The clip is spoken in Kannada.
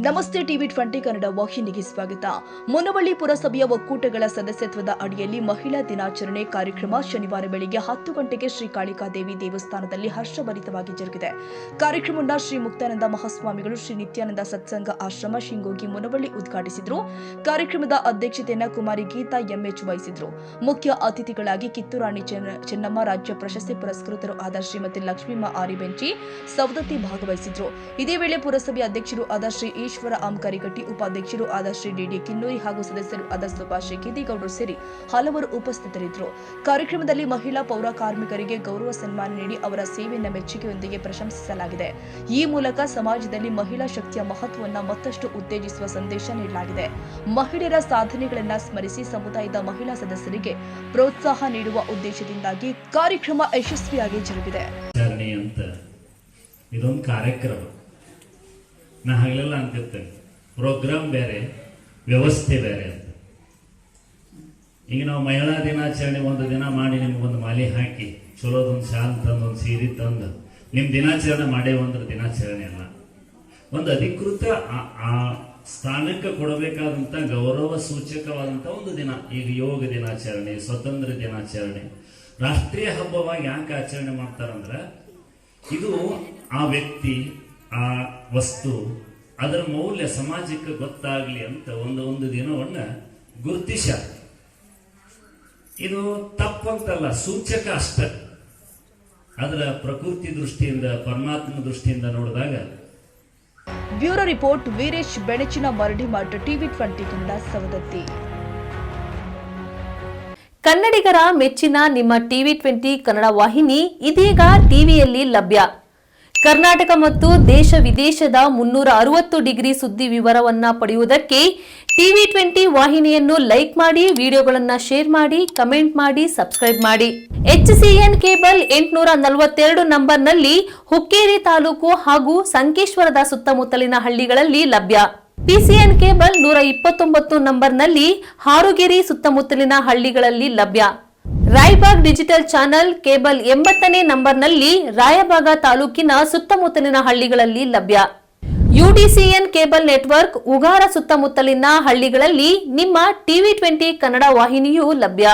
ನಮಸ್ತೆ ಟಿವಿ 20 ಕನ್ನಡ ವಾಹಿನಿಗೆ ಸ್ವಾಗತ. ಮುನವಳ್ಳಿ ಪುರಸಭೆಯ ಒಕ್ಕೂಟಗಳ ಸದಸ್ಯತ್ವದ ಅಡಿಯಲ್ಲಿ ಮಹಿಳಾ ದಿನಾಚರಣೆ ಕಾರ್ಯಕ್ರಮ ಶನಿವಾರ ಬೆಳಿಗ್ಗೆ 10 ಗಂಟೆಗೆ ಶ್ರೀ ಕಾಳಿಕಾದೇವಿ ದೇವಸ್ಥಾನದಲ್ಲಿ ಹರ್ಷಭರಿತವಾಗಿ ಜರುಗಿದೆ. ಕಾರ್ಯಕ್ರಮವನ್ನು ಶ್ರೀ ಮುಕ್ತಾನಂದ ಮಹಾಸ್ವಾಮಿಗಳು ಶ್ರೀ ನಿತ್ಯಾನಂದ ಸತ್ಸಂಗ ಆಶ್ರಮ ಶಿಂಗೋಗಿ ಮುನವಳ್ಳಿ ಉದ್ಘಾಟಿಸಿದರು. ಕಾರ್ಯಕ್ರಮದ ಅಧ್ಯಕ್ಷತೆಯನ್ನು ಕುಮಾರಿ ಗೀತಾ ಎಂಎಚ್ ವಹಿಸಿದರು. ಮುಖ್ಯ ಅತಿಥಿಗಳಾಗಿ ಕಿತ್ತೂರಾಣಿ ಚೆನ್ನಮ್ಮ ರಾಜ್ಯ ಪ್ರಶಸ್ತಿ ಪುರಸ್ಕೃತರು ಆದ ಶ್ರೀಮತಿ ಲಕ್ಷ್ಮೀಮ್ಮ ಆರಿಬೆಂಚಿ ಸವದತ್ತಿ ಭಾಗವಹಿಸಿದರು. ಇದೇ ವೇಳೆ ಪುರಸಭೆ ಅಧ್ಯಕ್ಷರು ಆದ ಶ್ರೀ ಈಶ್ವರ ಆಮಕರಿಗಟ್ಟಿ, ಉಪಾಧ್ಯಕ್ಷರು ಆದ ಶ್ರೀ ಡಿಡಿ ಕಿನ್ನೂರಿ ಹಾಗೂ ಸದಸ್ಯರು ಆದ ಸುಭಾಷ್ ಕಿದಿಗೌಡರು ಸೇರಿ ಹಲವರು ಉಪಸ್ಥಿತರಿದ್ದರು. ಕಾರ್ಯಕ್ರಮದಲ್ಲಿ ಮಹಿಳಾ ಪೌರ ಕಾರ್ಮಿಕರಿಗೆ ಗೌರವ ಸನ್ಮಾನ ನೀಡಿ ಅವರ ಸೇವೆಯನ್ನು ಮೆಚ್ಚುಗೆಯೊಂದಿಗೆ ಪ್ರಶಂಸಿಸಲಾಗಿದೆ. ಈ ಮೂಲಕ ಸಮಾಜದಲ್ಲಿ ಮಹಿಳಾ ಶಕ್ತಿಯ ಮಹತ್ವವನ್ನು ಮತ್ತಷ್ಟು ಉತ್ತೇಜಿಸುವ ಸಂದೇಶ ನೀಡಲಾಗಿದೆ. ಮಹಿಳೆಯರ ಸಾಧನೆಗಳನ್ನು ಸ್ಮರಿಸಿ ಸಮುದಾಯದ ಮಹಿಳಾ ಸದಸ್ಯರಿಗೆ ಪ್ರೋತ್ಸಾಹ ನೀಡುವ ಉದ್ದೇಶದಿಂದಾಗಿ ಕಾರ್ಯಕ್ರಮ ಯಶಸ್ವಿಯಾಗಿ ಜರುಗಿದೆ. ಇದೊಂದು ಕಾರ್ಯಕ್ರಮ ನಾ ಹಗಲೆಲ್ಲ ಅಂತಿರ್ತೇನೆ, ಪ್ರೋಗ್ರಾಮ್ ಬೇರೆ ವ್ಯವಸ್ಥೆ ಬೇರೆ ಅಂತ. ಈಗ ನಾವು ಮಹಿಳಾ ದಿನಾಚರಣೆ ಒಂದು ದಿನ ಮಾಡಿ ನಿಮ್ಗೊಂದು ಮಾಲೆ ಹಾಕಿ ಚಲೋದೊಂದು ಶಾಲ್ ತಂದು ಒಂದು ಸೀರೆ ತಂದು ನಿಮ್ಮ ದಿನಾಚರಣೆ ಮಾಡೇ ಒಂದು ದಿನಾಚರಣೆ ಅಲ್ಲ, ಒಂದು ಅಧಿಕೃತ ಆ ಸ್ಥಾನಕ್ಕೆ ಕೊಡಬೇಕಾದಂಥ ಗೌರವ ಸೂಚಕವಾದಂಥ ಒಂದು ದಿನ. ಈಗ ಯೋಗ ದಿನಾಚರಣೆ, ಸ್ವತಂತ್ರ ದಿನಾಚರಣೆ, ರಾಷ್ಟ್ರೀಯ ಹಬ್ಬವಾಗಿ ಯಾಕೆ ಆಚರಣೆ ಮಾಡ್ತಾರಂದ್ರೆ ಇದು ಆ ವ್ಯಕ್ತಿ, ಆ ವಸ್ತು, ಅದರ ಮೌಲ್ಯ ಸಮಾಜಕ್ಕೆ ಗೊತ್ತಾಗ್ಲಿ ಅಂತ ಒಂದು ದಿನವನ್ನ ಗುರುತಿಸ. ಇದು ತಪ್ಪಂತಲ್ಲ, ಸೂಚಕ ಅಷ್ಟ. ಅದರ ಪ್ರಕೃತಿ ದೃಷ್ಟಿಯಿಂದ, ಪರಮಾತ್ಮ ದೃಷ್ಟಿಯಿಂದ ನೋಡಿದಾಗ. Bureau report Veeresh Benachina Maradimath, TV 20 Kannada, Savadatti. ಕನ್ನಡಿಗರ ಮೆಚ್ಚಿನ ನಿಮ್ಮ ಟಿವಿ 20 ಕನ್ನಡ ವಾಹಿನಿ ಇದೀಗ ಟಿವಿಯಲ್ಲಿ ಲಭ್ಯ. ಕರ್ನಾಟಕ ಮತ್ತು ದೇಶ ವಿದೇಶದ 360 ಡಿಗ್ರಿ ಸುದ್ದಿ ವಿವರವನ್ನ ಪಡೆಯುವುದಕ್ಕೆ ಟಿವಿ 20 ವಾಹಿನಿಯನ್ನು ಲೈಕ್ ಮಾಡಿ, ವಿಡಿಯೋಗಳನ್ನು ಶೇರ್ ಮಾಡಿ, ಕಮೆಂಟ್ ಮಾಡಿ, ಸಬ್ಸ್ಕ್ರೈಬ್ ಮಾಡಿ. HCN ಕೇಬಲ್ 842 ನಂಬರ್ನಲ್ಲಿ ಹುಕ್ಕೇರಿ ತಾಲೂಕು ಹಾಗೂ ಸಂಕೇಶ್ವರದ ಸುತ್ತಮುತ್ತಲಿನ ಹಳ್ಳಿಗಳಲ್ಲಿ ಲಭ್ಯ. PCN ಕೇಬಲ್ 129 ನಂಬರ್ನಲ್ಲಿ ಹಾರುಗೆರೆ ಸುತ್ತಮುತ್ತಲಿನ ಹಳ್ಳಿಗಳಲ್ಲಿ ಲಭ್ಯ. ರಾಯಬಾಗ್ ಡಿಜಿಟಲ್ ಚಾನೆಲ್ ಕೇಬಲ್ 80ನೇ ನಂಬರ್ನಲ್ಲಿ ರಾಯಬಾಗ ತಾಲೂಕಿನ ಸುತ್ತಮುತ್ತಲಿನ ಹಳ್ಳಿಗಳಲ್ಲಿ ಲಭ್ಯ. UDCN ಕೇಬಲ್ ನೆಟ್ವರ್ಕ್ ಉಗಾರ ಸುತ್ತಮುತ್ತಲಿನ ಹಳ್ಳಿಗಳಲ್ಲಿ ನಿಮ್ಮ ಟಿವಿ 20 ಕನ್ನಡ ವಾಹಿನಿಯೂ ಲಭ್ಯ.